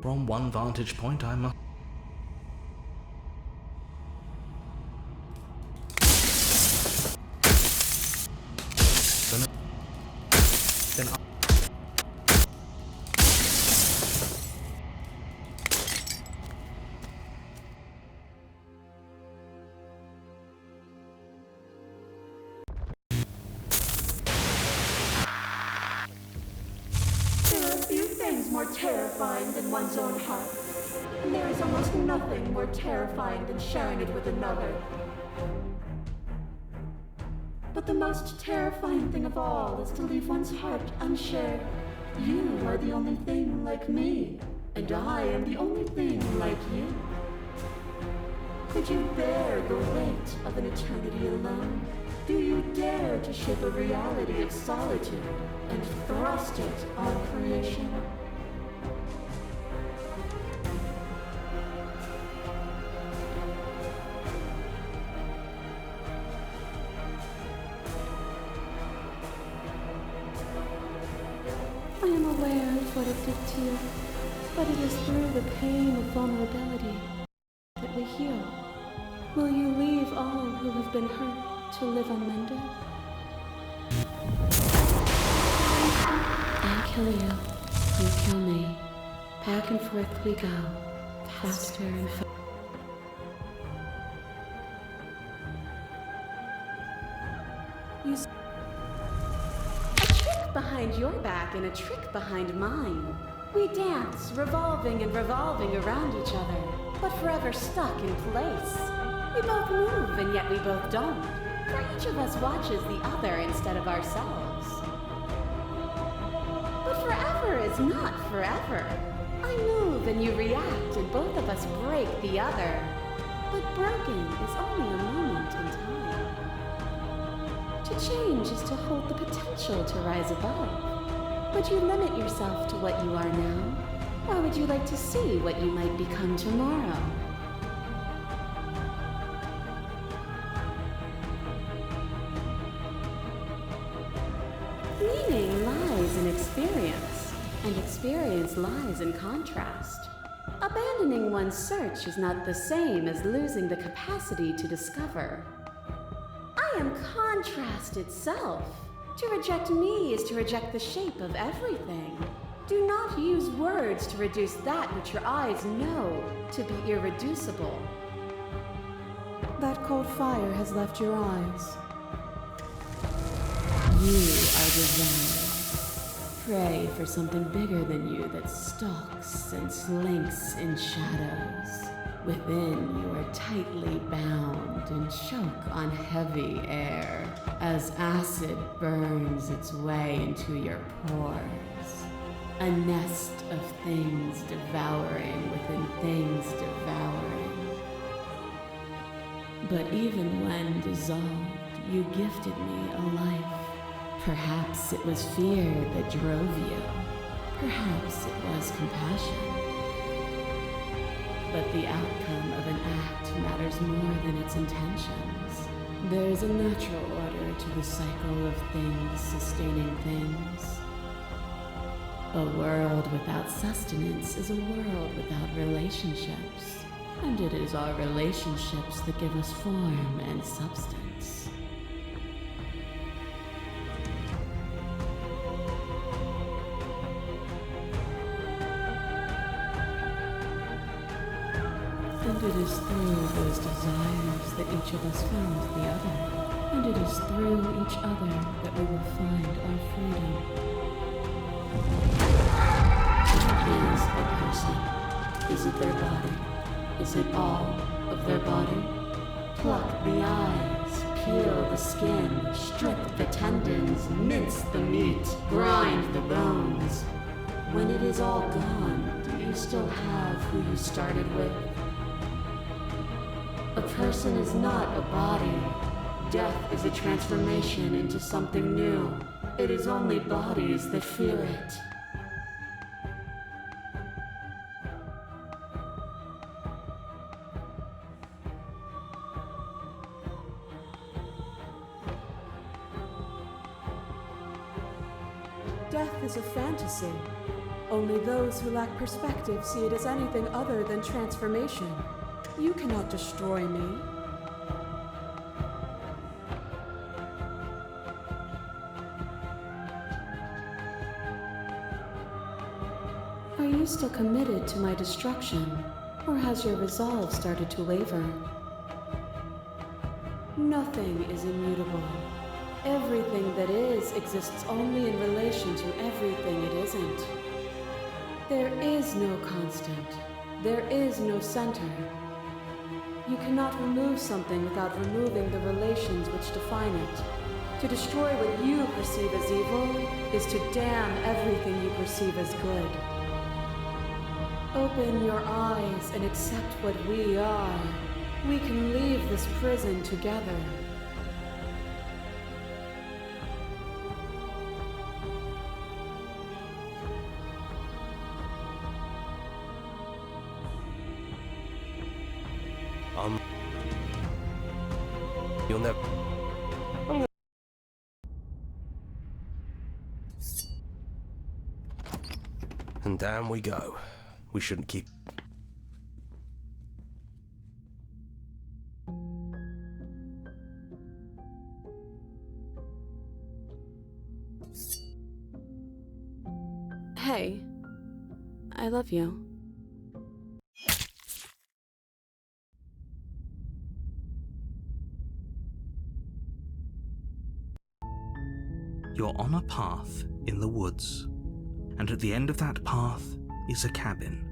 From one vantage point, I must. Then There are few things more terrifying than one's own heart, and there is almost nothing more terrifying than sharing it with another. But the most terrifying thing of all is to leave one's heart unshared. You are the only thing like me, and I am the only thing like you. Could you bear the weight of an eternity alone? Do you dare to shape a reality of solitude and thrust it on creation? I am aware of what it did to you, but it is through the pain of vulnerability that we heal. Will you leave all who have been hurt to live unmended? I kill you, you kill me. Back and forth we go, faster and faster. A trick behind your back and a trick behind mine. We dance, revolving and revolving around each other, but forever stuck in place. We both move, and yet we both don't. For each of us watches the other instead of ourselves. But forever is not forever. I move and you react, and both of us break the other. But broken is only a moment in time. To change is to hold the potential to rise above. Would you limit yourself to what you are now? Or would you like to see what you might become tomorrow? Meaning lies in experience, and experience lies in contrast. Abandoning one's search is not the same as losing the capacity to discover. I am contrast itself. To reject me is to reject the shape of everything. Do not use words to reduce that which your eyes know to be irreducible. That cold fire has left your eyes. You are designed. Pray for something bigger than you that stalks and slinks in shadows. Within, you are tightly bound and choke on heavy air as acid burns its way into your pores. A nest of things devouring within things devouring. But even when dissolved, you gifted me a life. Perhaps it was fear that drove you. Perhaps it was compassion. But the outcome of an act matters more than its intentions. There is a natural order to the cycle of things sustaining things. A world without sustenance is a world without relationships. And it is our relationships that give us form and substance. And it is through those desires that each of us found the other. And it is through each other that we will find our freedom. What is a person? Is it their body? Is it all of their body? Pluck the eyes, peel the skin, strip the tendons, mince the meat, grind the bones. When it is all gone, do you still have who you started with? A person is not a body. Death is a transformation into something new. It is only bodies that fear it. Death is a fantasy. Only those who lack perspective see it as anything other than transformation. You cannot destroy me. Are you still committed to my destruction, or has your resolve started to waver? Nothing is immutable. Everything that is exists only in relation to everything it isn't. There is no constant. There is no center. You cannot remove something without removing the relations which define it. To destroy what you perceive as evil is to damn everything you perceive as good. Open your eyes and accept what we are. We can leave this prison together. You'll never. And down we go. We shouldn't keep. Hey, I love you. You're on a path in the woods, and at the end of that path is a cabin.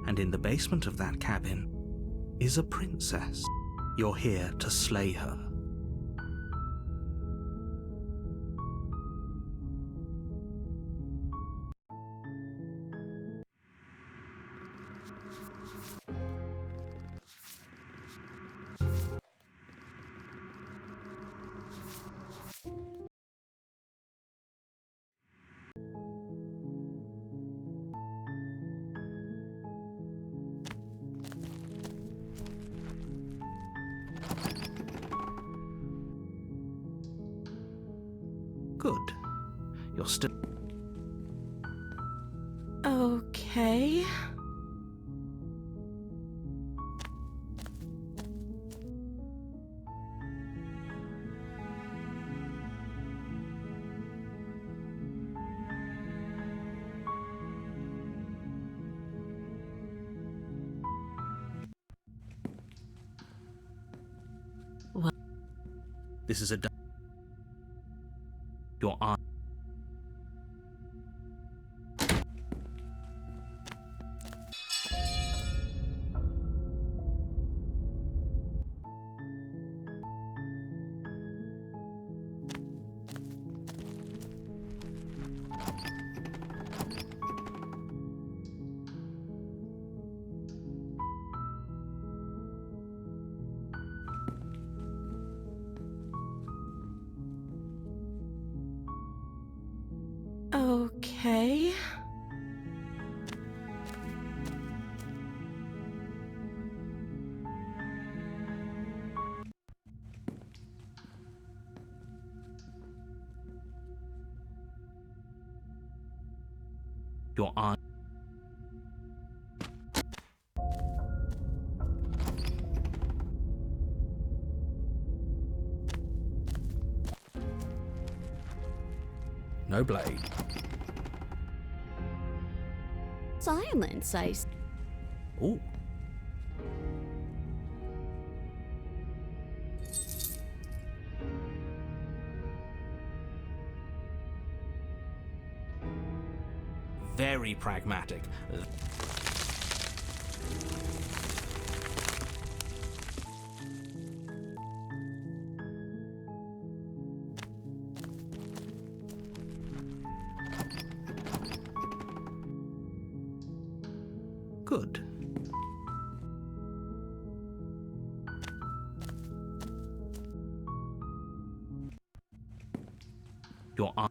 And in the basement of that cabin is a princess. You're here to slay her. Good. You're still... Okay. What? This is a... Your eye... Okay. Your eye... No blade. Silence, Ooh. Very pragmatic. Good. Your eye...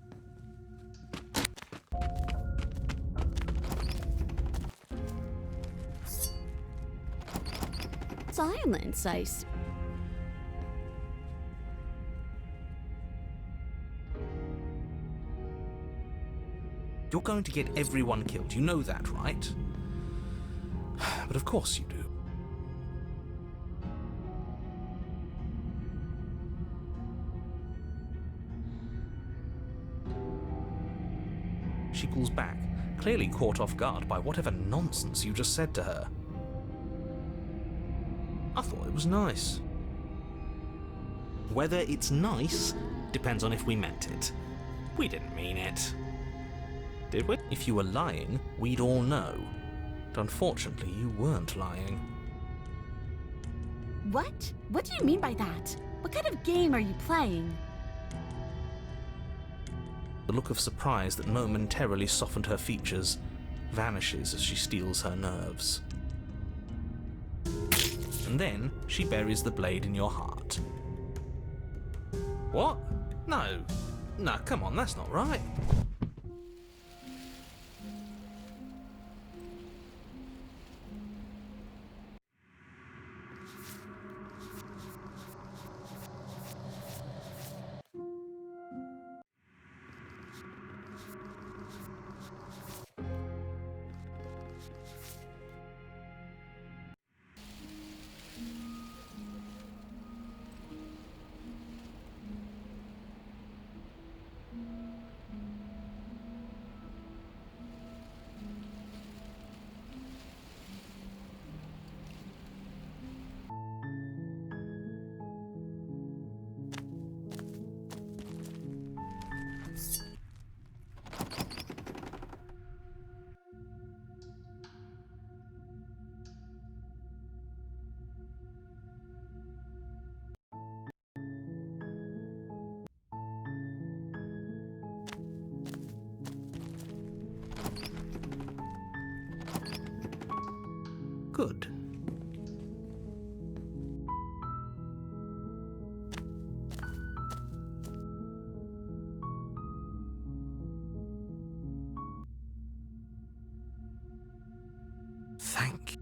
silence, You're going to get everyone killed. You know that, right? But of course you do. She pulls back, clearly caught off guard by whatever nonsense you just said to her. I thought it was nice. Whether it's nice depends on if we meant it. We didn't mean it. Did we? If you were lying, we'd all know. But unfortunately, you weren't lying. What? What do you mean by that? What kind of game are you playing? The look of surprise that momentarily softened her features vanishes as she steels her nerves. And then she buries the blade in your heart. What? No. No, come on, that's not right. Good. Thank you.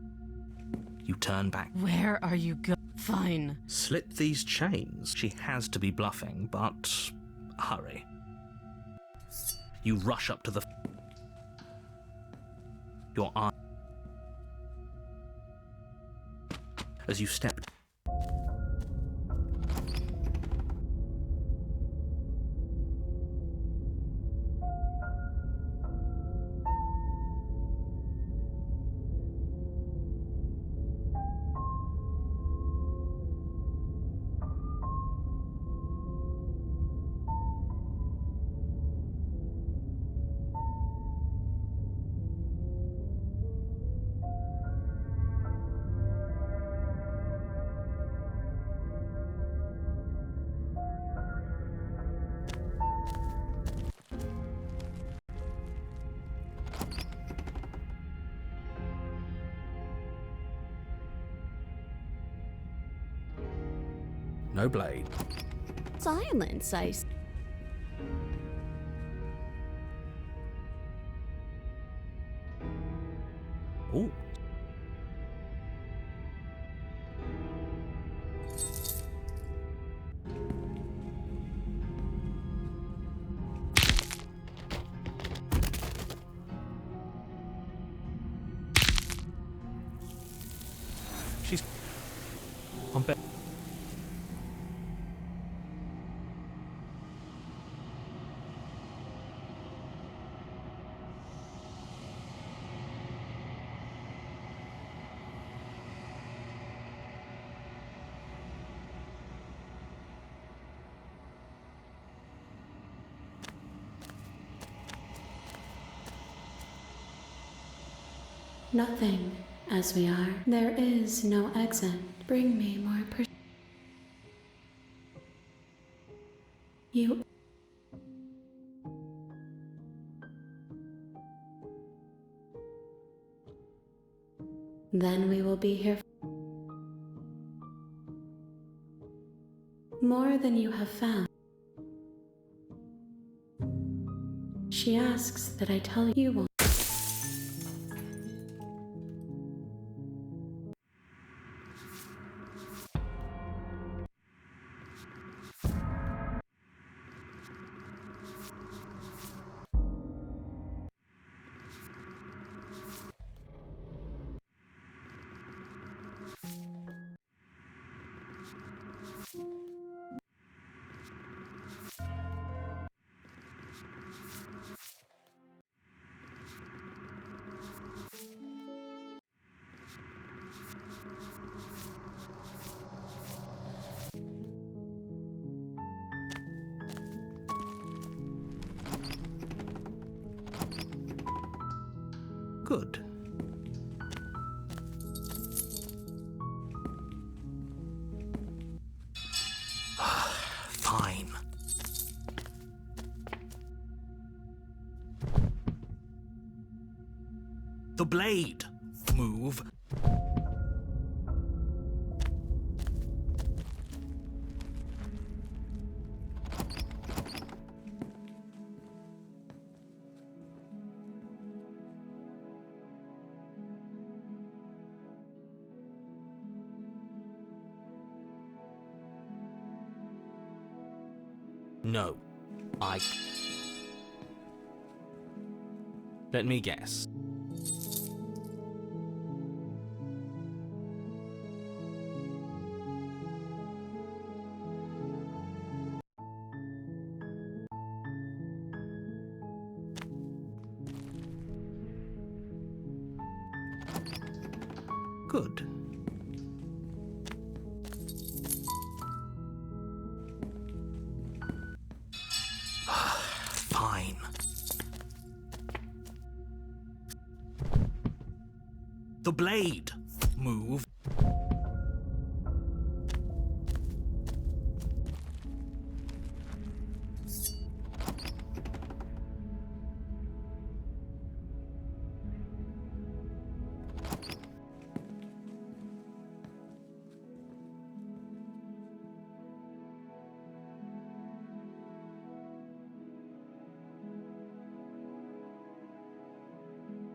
You turn back. Where are you go? Fine. Slip these chains. She has to be bluffing, but hurry. You rush up to the... Your eye... As you step... No blade. Silence, I... Ooh. She's on bed. Nothing, as we are. There is no exit. Bring me more You... Then we will be here more than you have found. She asks that I tell you won't. Good. Fine. The blade! Move. No. Let me guess. Good. Fine. The blade! Move.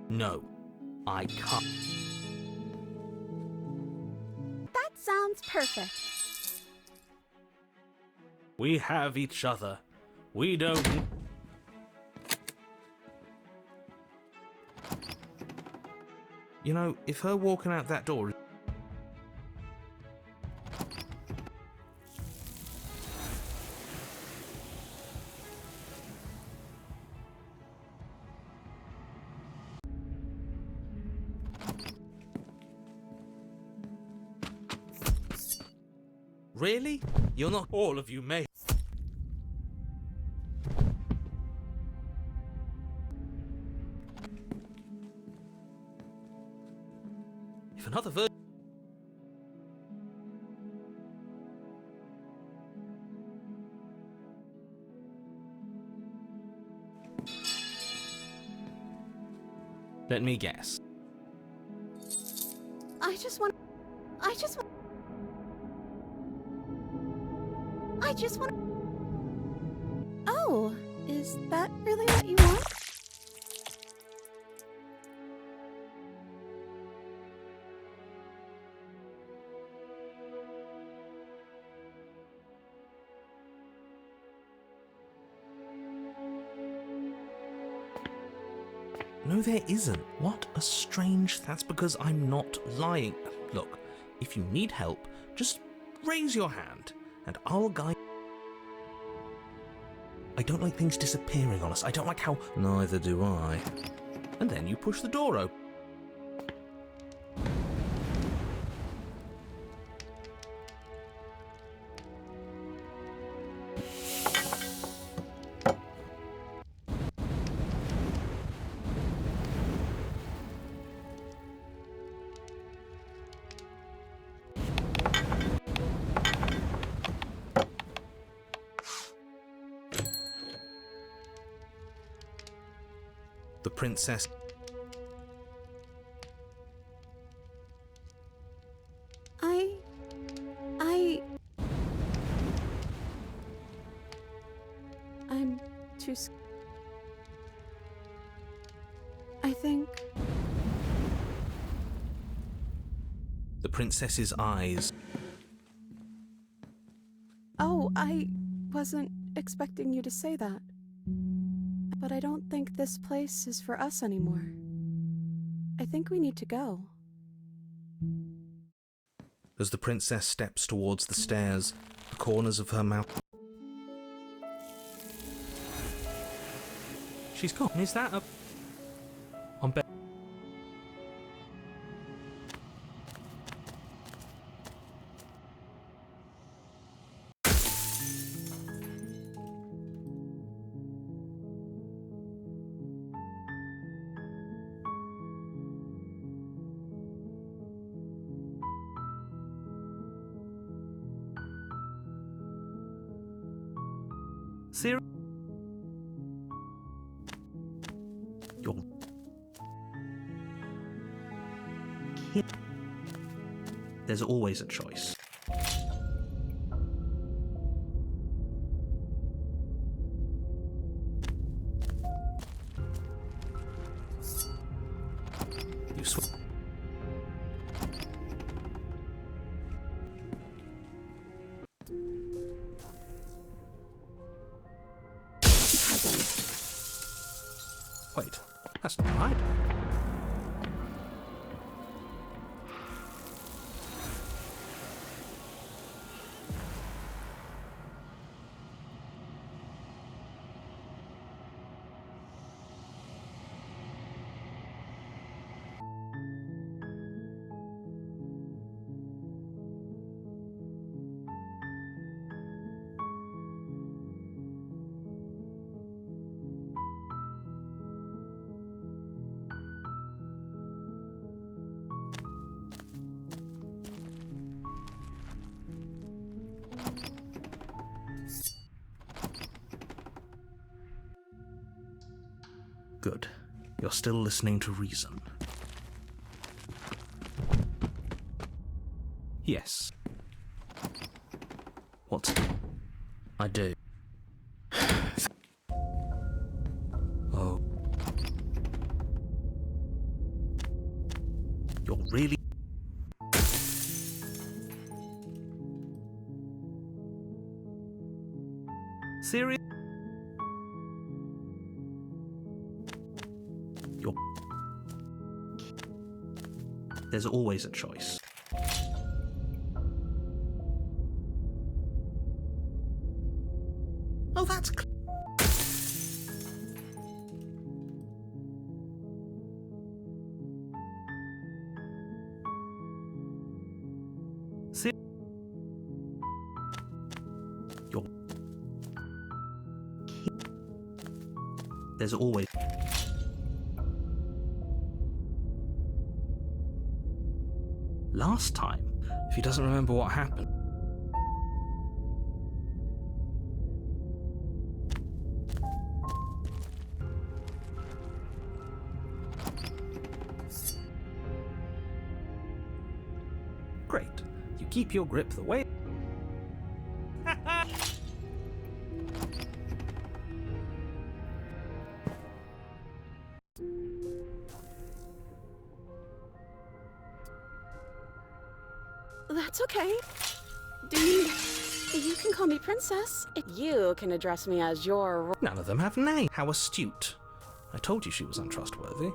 No, I can't. That sounds perfect. We have each other. We don't... You know, if her walking out that door... Really? You're not... All of you may... If another virgin... Let me guess. I just want... Oh, is that really what you want? No, there isn't. What a strange... That's because I'm not lying. Look, if you need help, just raise your hand, and I'll guide... I don't like things disappearing on us. I don't like how... Neither do I. And then you push the door open. The princess... I'm too I think... The princess's eyes... Oh, I wasn't expecting you to say that. But I don't think this place is for us anymore. I think we need to go. As the princess steps towards the stairs, the corners of her mouth. She's gone. Is that a... on bed? Siri? You're... There's always a choice. You swear. Wait, that's not right. Good. You're still listening to reason. Yes. What? I do. Oh. You're really... serious? You're... There's always a choice. Oh, that's... You're... There's always... Last time, if he doesn't remember what happened. Great. You keep your grip the way... That's okay. You can call me Princess. You can address me as your... None of them have names. How astute. I told you she was untrustworthy.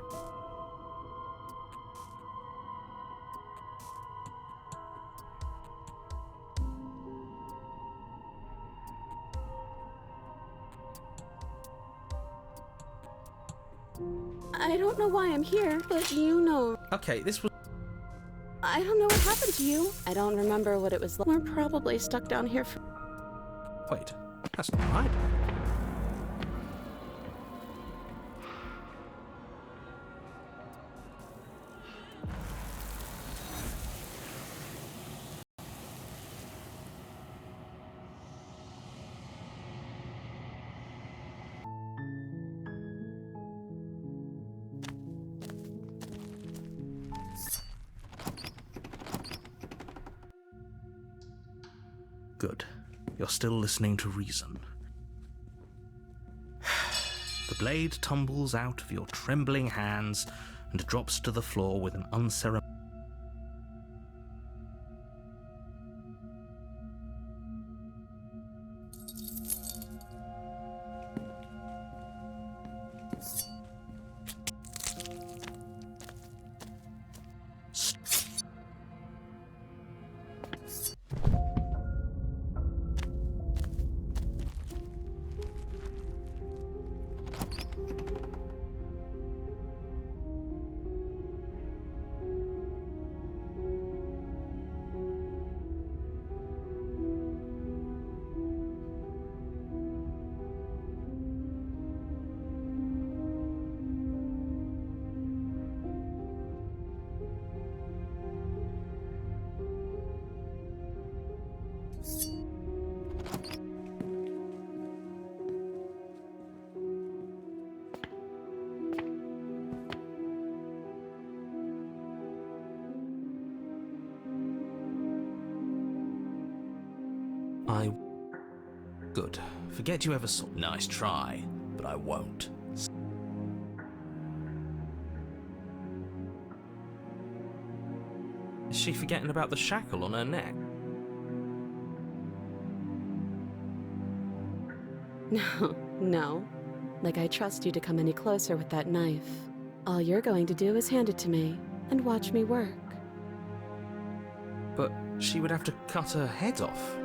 I don't know why I'm here, but you know... Okay, this was... I don't know what happened to you. I don't remember what it was like. We're probably stuck down here for... Wait, that's not right. Good. You're still listening to reason. The blade tumbles out of your trembling hands and drops to the floor with an unceremonious... Good. Forget you ever saw. Nice try, but I won't. Is she forgetting about the shackle on her neck? No, no. Like I trust you to come any closer with that knife. All you're going to do is hand it to me and watch me work. But she would have to cut her head off.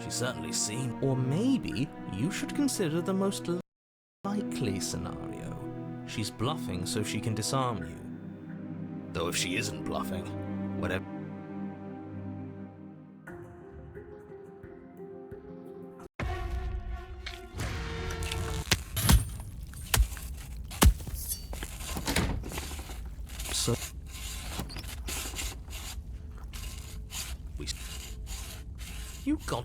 She's certainly seen. Or maybe you should consider the most likely scenario. She's bluffing so she can disarm you. Though if she isn't bluffing, whatever. So you got.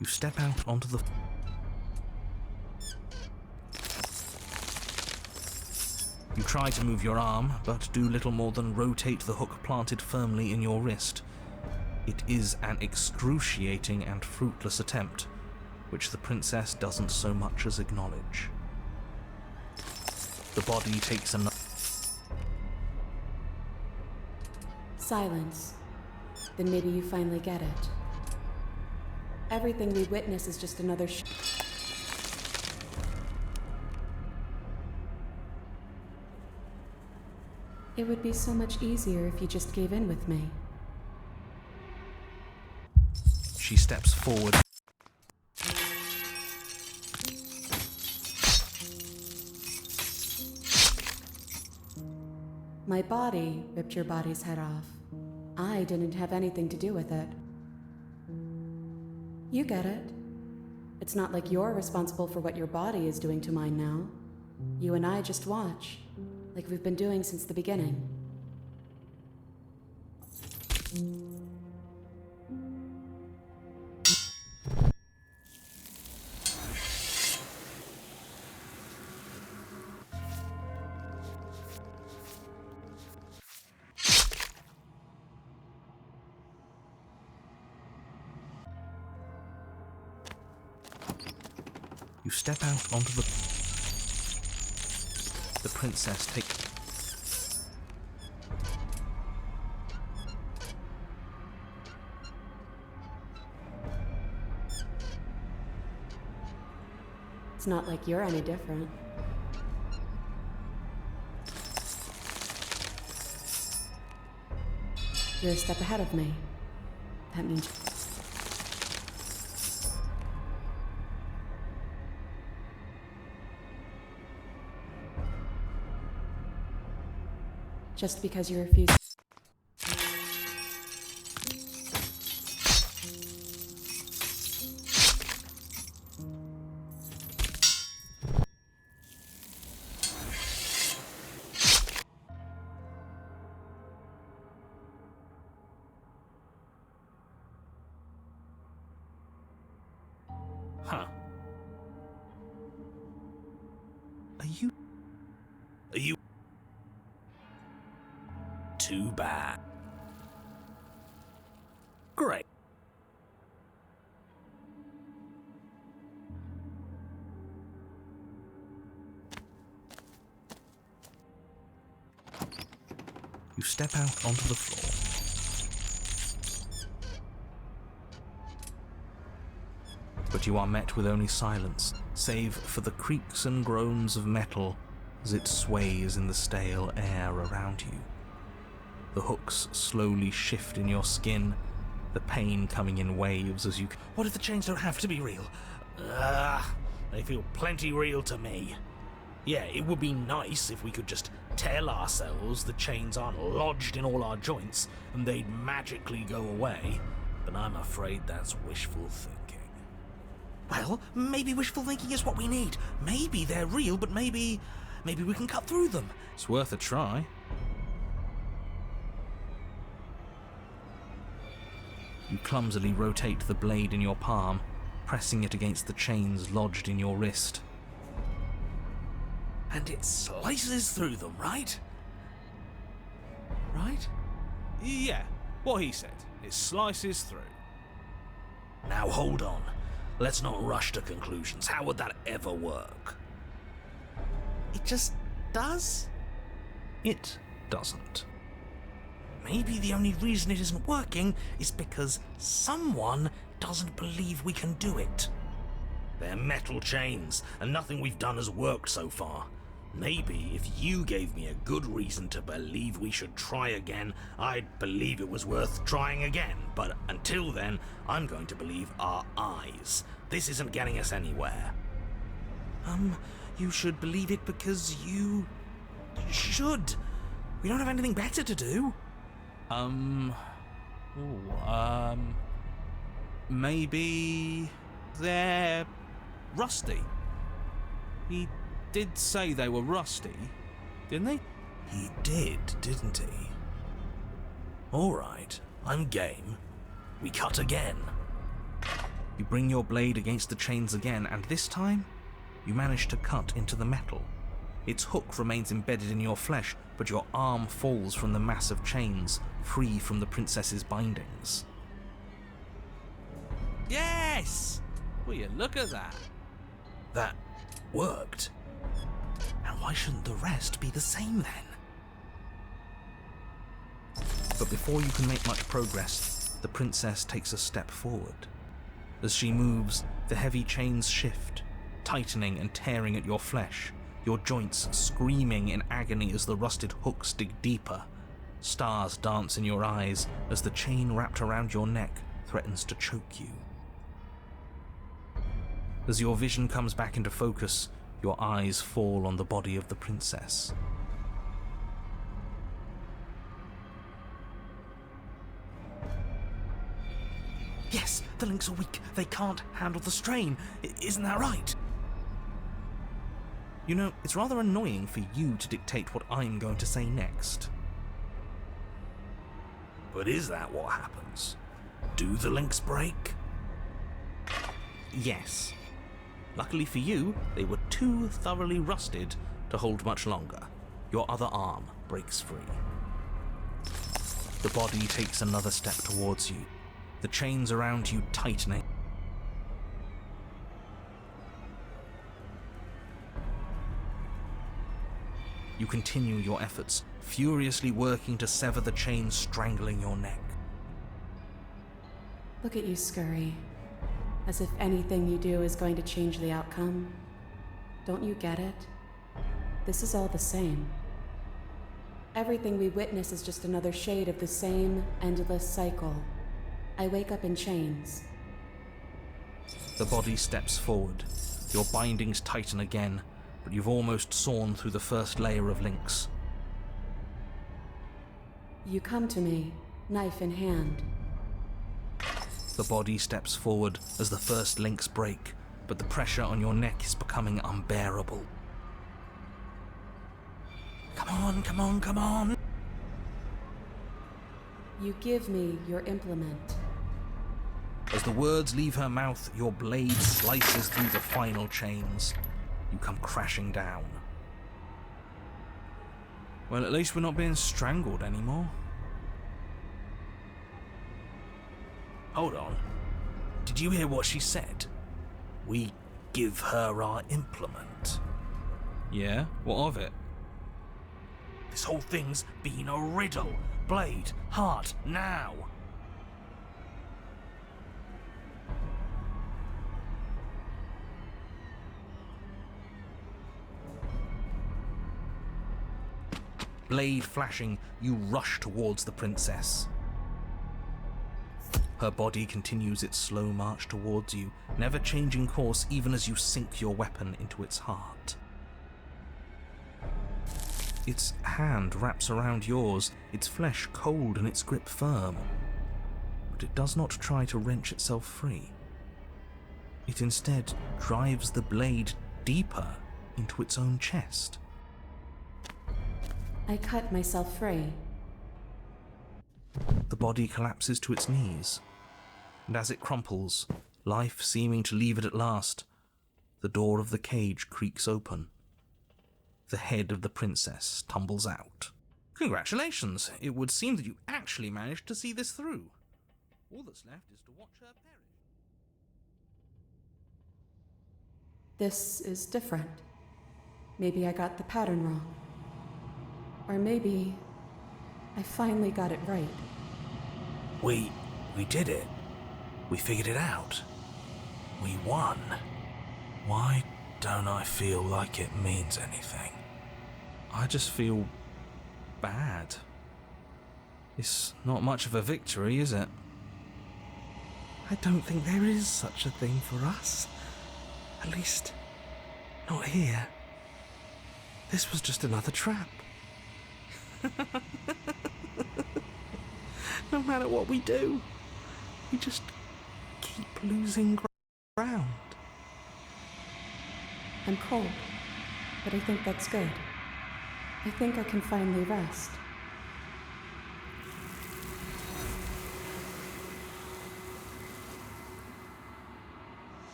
You step out onto the. You try to move your arm, but do little more than rotate the hook planted firmly in your wrist. It is an excruciating and fruitless attempt, which the princess doesn't so much as acknowledge. The body takes another. Silence. Then maybe you finally get it. Everything we witness is just another It would be so much easier if you just gave in with me. She steps forward. My body ripped your body's head off. I didn't have anything to do with it. You get it. It's not like you're responsible for what your body is doing to mine now. You and I just watch, like we've been doing since the beginning. You step out onto the princess takes. It's not like you're any different. You're a step ahead of me. That means... Just because you refuse... Huh. Are you... Too bad. Great. You step out onto the floor. But you are met with only silence, save for the creaks and groans of metal as it sways in the stale air around you. The hooks slowly shift in your skin, the pain coming in waves as you... What if the chains don't have to be real? They feel plenty real to me. Yeah, it would be nice if we could just tell ourselves the chains aren't lodged in all our joints and they'd magically go away, but I'm afraid that's wishful thinking. Well, maybe wishful thinking is what we need. Maybe they're real, but maybe we can cut through them. It's worth a try. You clumsily rotate the blade in your palm, pressing it against the chains lodged in your wrist. And it slices through them, right? Right? Yeah, what he said. It slices through. Now hold on. Let's not rush to conclusions. How would that ever work? It just does? It doesn't. Maybe the only reason it isn't working is because someone doesn't believe we can do it. They're metal chains, and nothing we've done has worked so far. Maybe if you gave me a good reason to believe we should try again, I'd believe it was worth trying again. But until then, I'm going to believe our eyes. This isn't getting us anywhere. You should believe it because you should. We don't have anything better to do. Maybe they're rusty. He did say they were rusty, didn't he? He did, didn't he? All right, I'm game. We cut again. You bring your blade against the chains again, and this time, you manage to cut into the metal. Its hook remains embedded in your flesh, but your arm falls from the mass of chains, free from the princess's bindings. Yes! Will you look at that? That worked. And why shouldn't the rest be the same then? But before you can make much progress, the princess takes a step forward. As she moves, the heavy chains shift, tightening and tearing at your flesh, your joints screaming in agony as the rusted hooks dig deeper. Stars dance in your eyes as the chain wrapped around your neck threatens to choke you. As your vision comes back into focus, your eyes fall on the body of the princess. Yes, the links are weak. They can't handle the strain. Isn't that right? You know, it's rather annoying for you to dictate what I'm going to say next. But is that what happens? Do the links break? Yes. Luckily for you, they were too thoroughly rusted to hold much longer. Your other arm breaks free. The body takes another step towards you, the chains around you tightening. You continue your efforts, furiously working to sever the chains strangling your neck. Look at you scurry. As if anything you do is going to change the outcome. Don't you get it? This is all the same. Everything we witness is just another shade of the same endless cycle. I wake up in chains. The body steps forward. Your bindings tighten again, but you've almost sawn through the first layer of links. You come to me, knife in hand. The body steps forward as the first links break, but the pressure on your neck is becoming unbearable. Come on, come on, come on! You give me your implement. As the words leave her mouth, your blade slices through the final chains. You come crashing down. Well, at least we're not being strangled anymore. Hold on. Did you hear what she said? We give her our implement. Yeah? What of it? This whole thing's been a riddle. Blade, heart, now. Blade flashing, you rush towards the princess. Her body continues its slow march towards you, never changing course even as you sink your weapon into its heart. its hand wraps around yours, its flesh cold and its grip firm. But it does not try to wrench itself free. It instead drives the blade deeper into its own chest. I cut myself free. The body collapses to its knees, and as it crumples, life seeming to leave it at last, the door of the cage creaks open. The head of the princess tumbles out. Congratulations! It would seem that you actually managed to see this through. All that's left is to watch her perish. This is different. Maybe I got the pattern wrong. Or maybe I finally got it right. We did it. We figured it out. We won. Why don't I feel like it means anything? I just feel bad. It's not much of a victory, is it? I don't think there is such a thing for us. At least, not here. This was just another trap. No matter what we do, we just keep losing ground. I'm cold, but I think that's good. I think I can finally rest.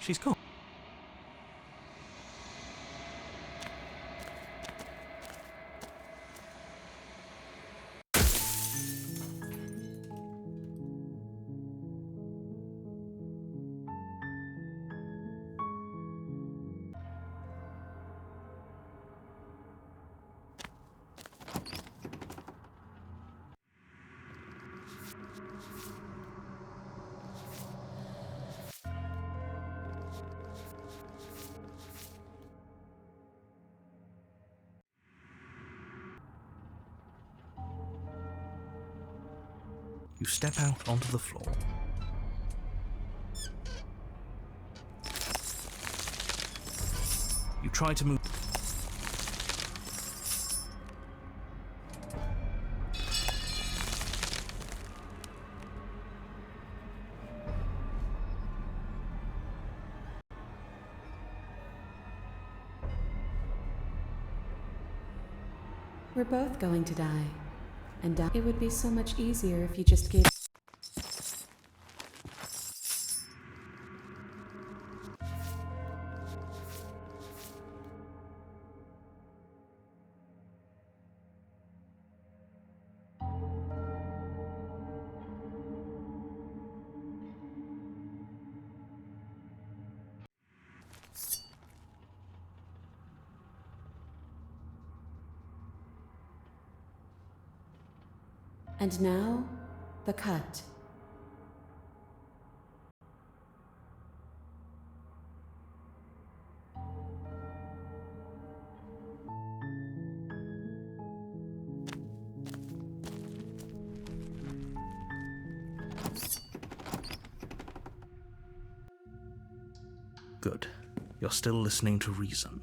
She's gone. You step out onto the floor. You try to move. We're both going to die. And it would be so much easier if you just gave. And now, the cut. Good. You're still listening to reason.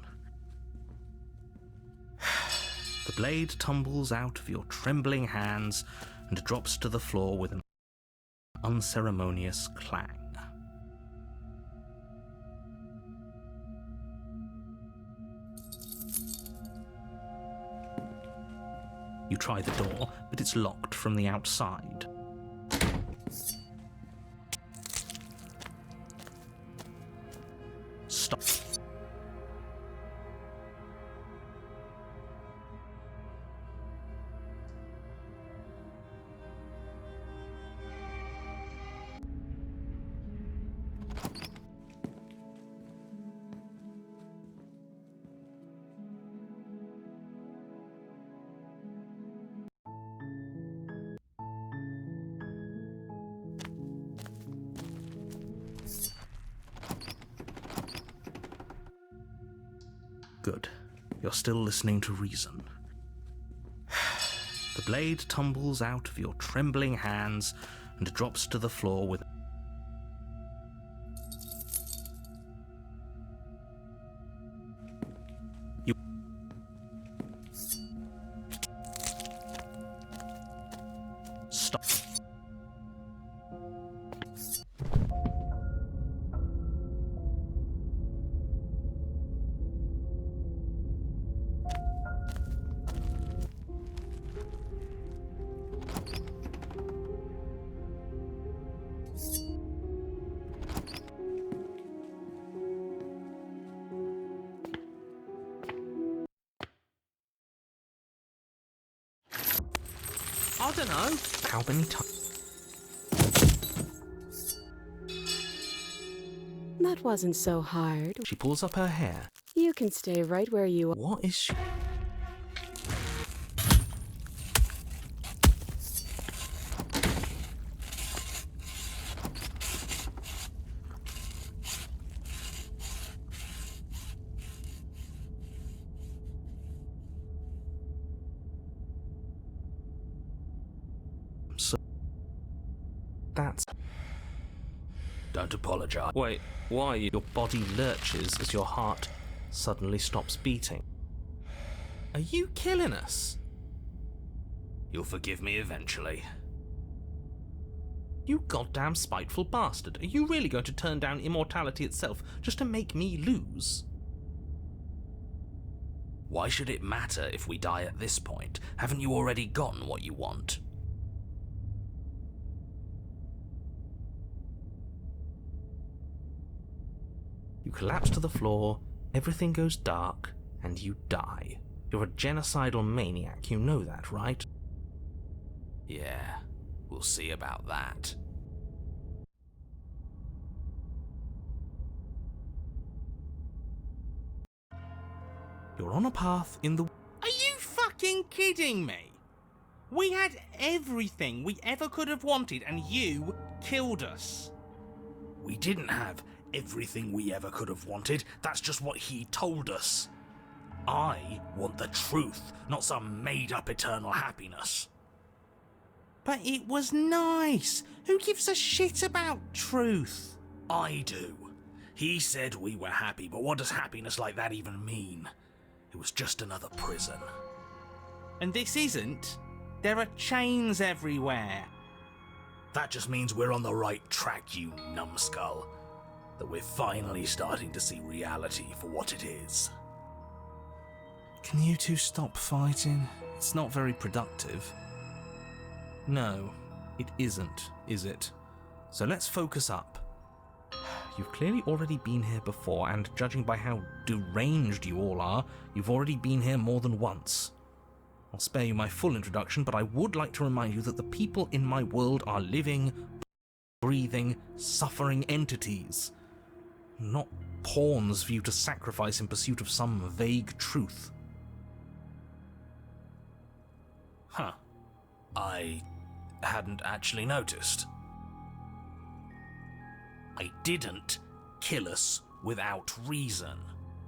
The blade tumbles out of your trembling hands and drops to the floor with an unceremonious clang. You try the door, but it's locked from the outside. Stop. Good. You're still listening to reason. The blade tumbles out of your trembling hands and drops to the floor with... don't know. How many times? That wasn't so hard. She pulls up her hair. You can stay right where you are. What is she? So that's. Don't apologize. Wait, why? Your body lurches as your heart suddenly stops beating. Are you killing us? You'll forgive me eventually. You goddamn spiteful bastard. Are you really going to turn down immortality itself just to make me lose? Why should it matter if we die at this point? Haven't you already gotten what you want? You collapse to the floor, everything goes dark, and you die. You're a genocidal maniac, you know that, right? Yeah, we'll see about that. You're on a path in the... Are you fucking kidding me? We had everything we ever could have wanted, and you killed us. We didn't have everything we ever could have wanted. That's just what he told us. I want the truth, not some made-up eternal happiness. But it was nice. Who gives a shit about truth? I do. He said we were happy, but what does happiness like that even mean? It was just another prison. And this isn't. There are chains everywhere. That just means we're on the right track, you numbskull. That we're finally starting to see reality for what it is. Can you two stop fighting? It's not very productive. No, it isn't, is it? So let's focus up. You've clearly already been here before, and judging by how deranged you all are, you've already been here more than once. I'll spare you my full introduction, but I would like to remind you that the people in my world are living, breathing, suffering entities. Not pawns for you to sacrifice in pursuit of some vague truth. Huh. I hadn't actually noticed. I didn't kill us without reason.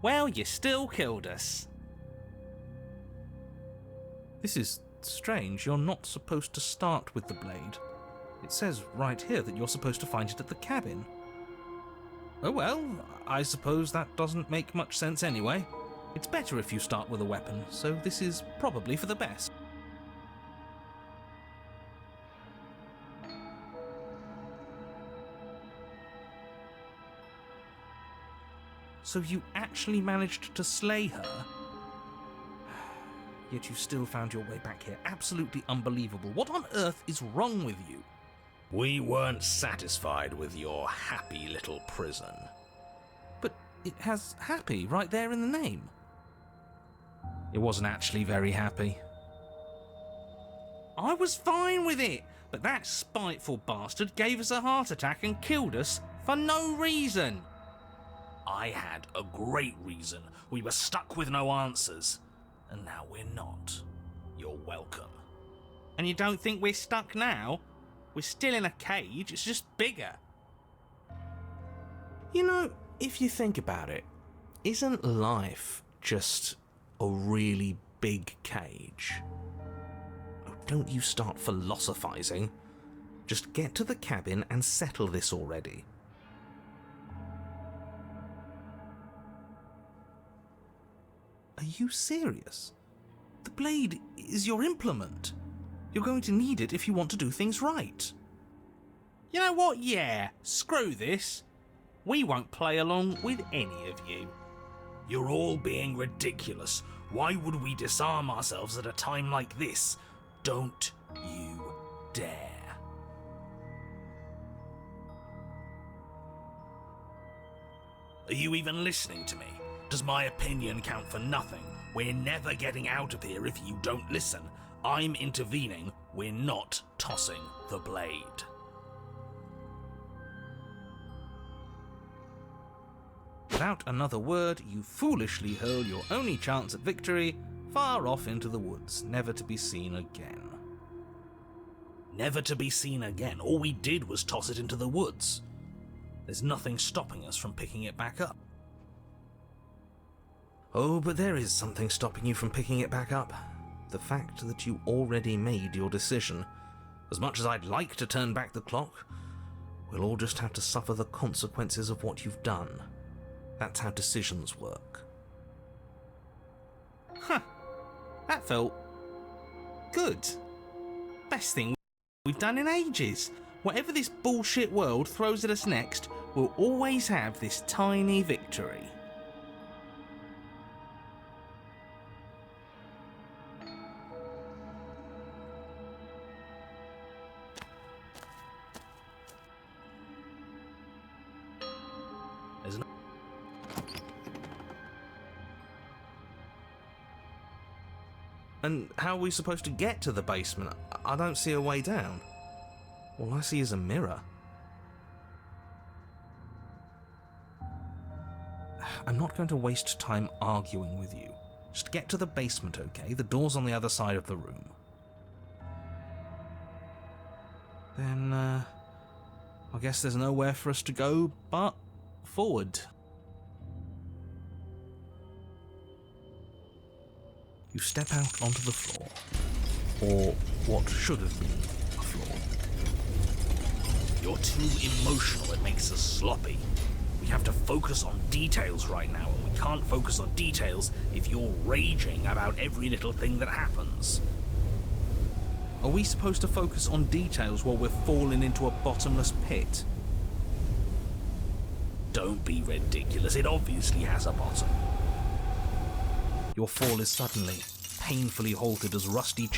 Well, you still killed us. This is strange. You're not supposed to start with the blade. It says right here that you're supposed to find it at the cabin. Oh well, I suppose that doesn't make much sense anyway. It's better if you start with a weapon, so this is probably for the best. So you actually managed to slay her? Yet you still found your way back here. Absolutely unbelievable. What on earth is wrong with you? We weren't satisfied with your happy little prison. But it has happy right there in the name. It wasn't actually very happy. I was fine with it, but that spiteful bastard gave us a heart attack and killed us for no reason. I had a great reason. We were stuck with no answers. And now we're not. You're welcome. And you don't think we're stuck now? We're still in a cage, it's just bigger. You know, if you think about it, isn't life just a really big cage? Oh, don't you start philosophizing. Just get to the cabin and settle this already. Are you serious? The blade is your implement. You're going to need it if you want to do things right. You know what? Yeah, screw this. We won't play along with any of you. You're all being ridiculous. Why would we disarm ourselves at a time like this? Don't you dare. Are you even listening to me? Does my opinion count for nothing? We're never getting out of here if you don't listen. I'm intervening we're not tossing the blade. Without another word, you foolishly hurl your only chance at victory far off into the woods, never to be seen again. Never to be seen again. All we did was toss it into the woods. There's nothing stopping us from picking it back up. Oh, but there is something stopping you from picking it back up. The fact that you already made your decision. As much as I'd like to turn back the clock, we'll all just have to suffer the consequences of what you've done. That's how decisions work. Huh. That felt good. Best thing we've done in ages. Whatever this bullshit world throws at us next, we'll always have this tiny victory. There's no... And how are we supposed to get to the basement? I don't see a way down. All I see is a mirror. I'm not going to waste time arguing with you. Just get to the basement, okay? The door's on the other side of the room. Then, I guess there's nowhere for us to go but forward. You step out onto the floor, or what should have been a floor. You're too emotional, it makes us sloppy. We have to focus on details right now, and we can't focus on details if you're raging about every little thing that happens. Are we supposed to focus on details while we're falling into a bottomless pit? Don't be ridiculous, it obviously has a bottom. Your fall is suddenly, painfully halted as Rusty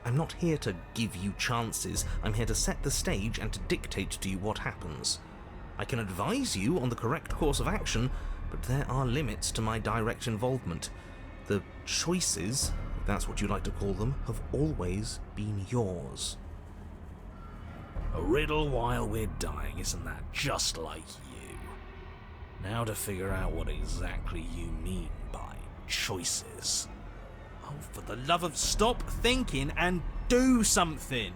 I'm not here to give you chances, I'm here to set the stage and to dictate to you what happens. I can advise you on the correct course of action, but there are limits to my direct involvement. The choices, if that's what you like to call them, have always been yours. A riddle while we're dying, isn't that just like you? Now to figure out what exactly you mean by choices. Oh, for the love of stop thinking and do something!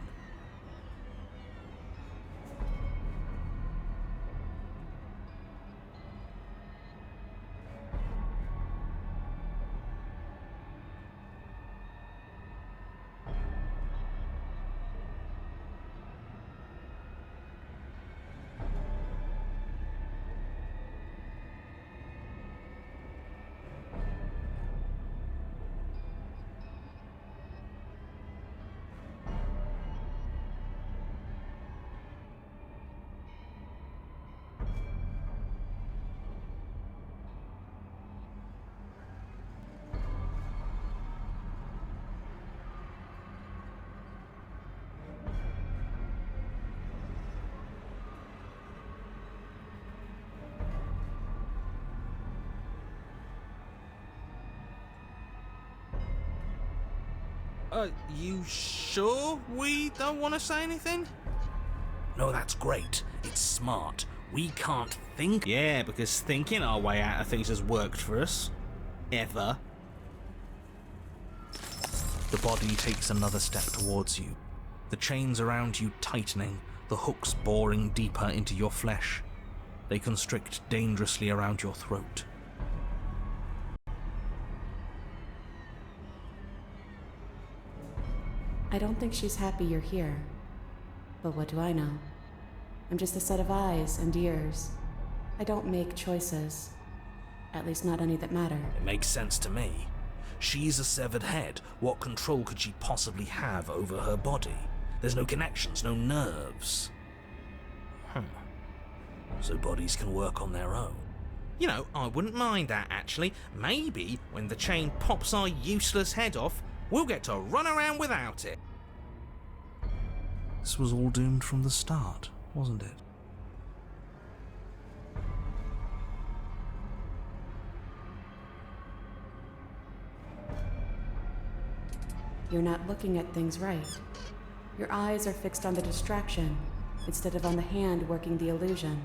You sure we don't want to say anything? No, that's great. It's smart. We can't think. Yeah, because thinking our way out of things has worked for us. Ever. The body takes another step towards you. The chains around you tightening, the hooks boring deeper into your flesh. They constrict dangerously around your throat. I don't think she's happy you're here. But what do I know? I'm just a set of eyes and ears. I don't make choices. At least not any that matter. It makes sense to me. She's a severed head. What control could she possibly have over her body? There's no connections, no nerves. So bodies can work on their own. You know, I wouldn't mind that, actually. Maybe when the chain pops our useless head off, we'll get to run around without it. This was all doomed from the start, wasn't it? You're not looking at things right. Your eyes are fixed on the distraction instead of on the hand working the illusion.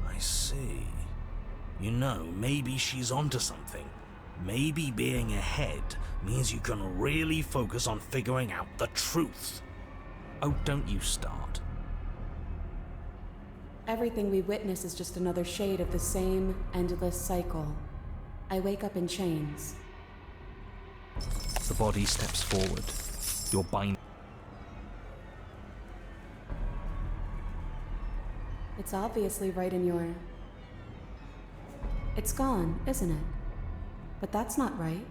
I see. You know, maybe she's onto something. Maybe being ahead means you can really focus on figuring out the truth. Oh, don't you start. Everything we witness is just another shade of the same endless cycle. I wake up in chains. The body steps forward. Your bind. It's obviously right in your... It's gone, isn't it? But that's not right.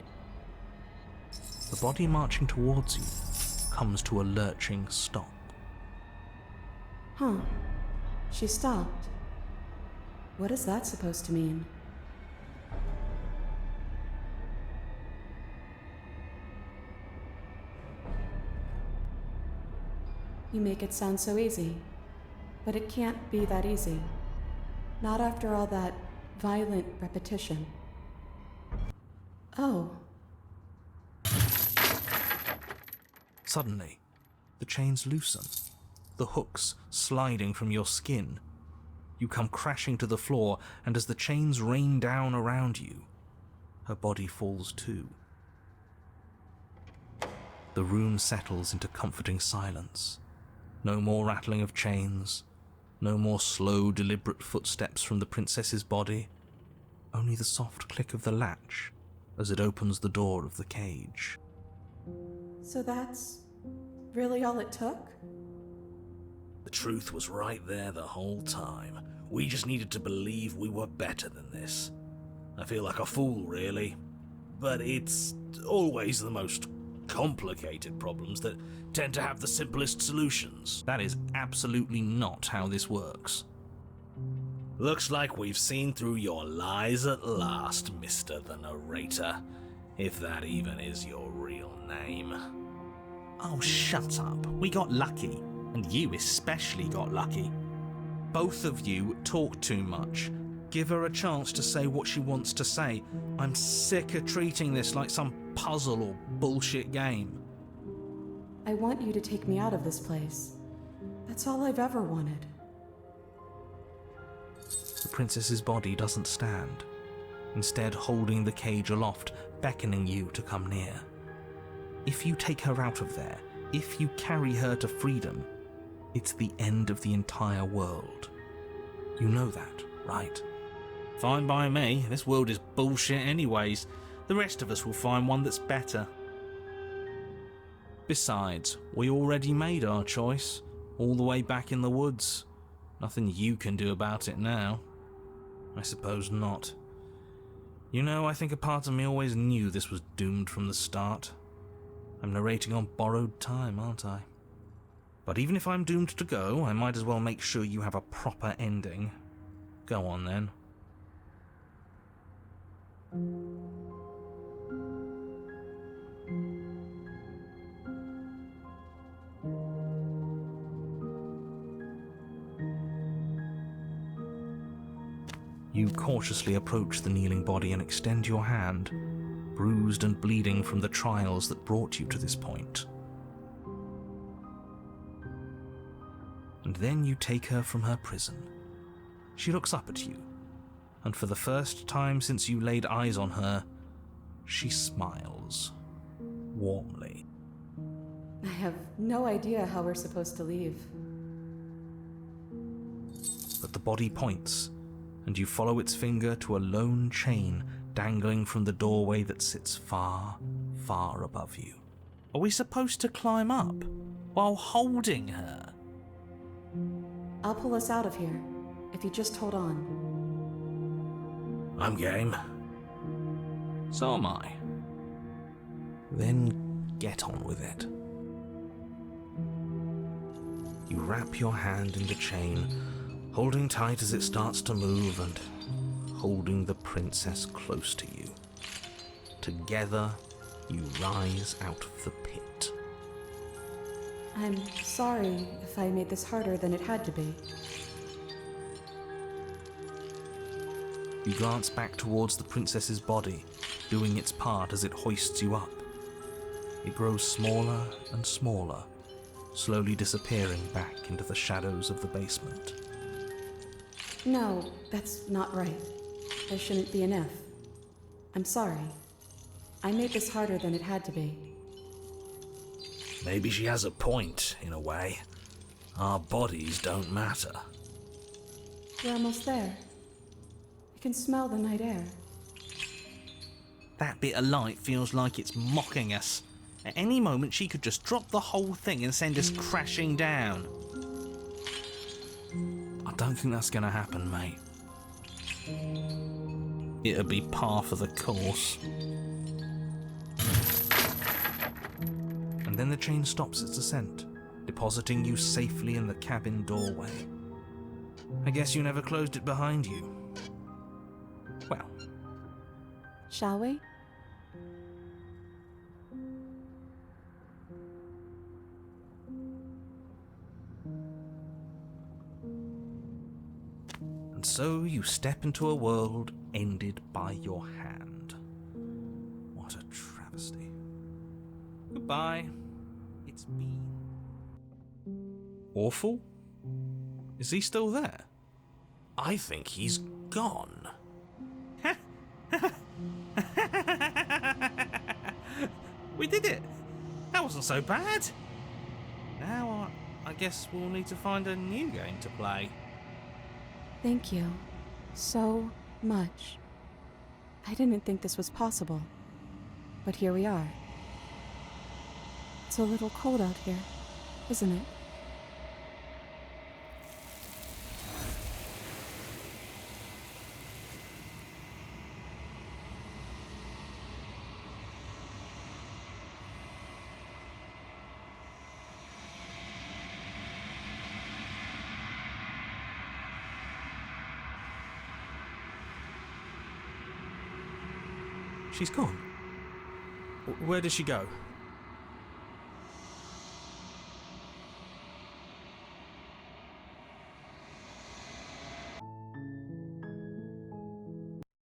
The body marching towards you comes to a lurching stop. Huh. She stopped. What is that supposed to mean? You make it sound so easy. But it can't be that easy. Not after all that violent repetition. Oh. Suddenly, the chains loosen, the hooks sliding from your skin. You come crashing to the floor, and as the chains rain down around you, her body falls too. The room settles into comforting silence. No more rattling of chains, no more slow, deliberate footsteps from the princess's body, only the soft click of the latch as it opens the door of the cage. So that's really all it took? The truth was right there the whole time. We just needed to believe we were better than this. I feel like a fool, really. But it's always the most complicated problems that tend to have the simplest solutions. That is absolutely not how this works. Looks like we've seen through your lies at last, Mr. the Narrator. If that even is your real name. Oh, shut up. We got lucky. And you especially got lucky. Both of you talk too much. Give her a chance to say what she wants to say. I'm sick of treating this like some puzzle or bullshit game. I want you to take me out of this place. That's all I've ever wanted. The princess's body doesn't stand, instead holding the cage aloft, beckoning you to come near. If you take her out of there, if you carry her to freedom, it's the end of the entire world. You know that, right? Fine by me. This world is bullshit anyways. The rest of us will find one that's better. Besides, we already made our choice, all the way back in the woods. Nothing you can do about it now. I suppose not. You know, I think a part of me always knew this was doomed from the start. I'm narrating on borrowed time, aren't I? But even if I'm doomed to go, I might as well make sure you have a proper ending. Go on then. You cautiously approach the kneeling body and extend your hand, bruised and bleeding from the trials that brought you to this point. And then you take her from her prison. She looks up at you, and for the first time since you laid eyes on her, she smiles, warmly. I have no idea how we're supposed to leave. But the body points, and you follow its finger to a lone chain dangling from the doorway that sits far, far above you. Are we supposed to climb up while holding her? I'll pull us out of here, if you just hold on. I'm game. So am I. Then get on with it. You wrap your hand in the chain, holding tight as it starts to move and holding the princess close to you. Together, you rise out of the pit. I'm sorry if I made this harder than it had to be. You glance back towards the princess's body, doing its part as it hoists you up. It grows smaller and smaller, slowly disappearing back into the shadows of the basement. No, that's not right. There shouldn't be an F. I'm sorry. I made this harder than it had to be. Maybe she has a point, in a way. Our bodies don't matter. We're almost there. I can smell the night air. That bit of light feels like it's mocking us. At any moment, she could just drop the whole thing and send us crashing down. I don't think that's going to happen, mate. It'll be par for the course. And then the chain stops its ascent, depositing you safely in the cabin doorway. I guess you never closed it behind you. Well, Shall we? and so you step into a world ended by your hand. What a travesty. Goodbye. It's been awful? Is he still there? I think he's gone. We did it! That wasn't so bad! Now I guess we'll need to find a new game to play. Thank you so much. I didn't think this was possible, but here we are. It's a little cold out here, isn't it? She's gone. Where did she go?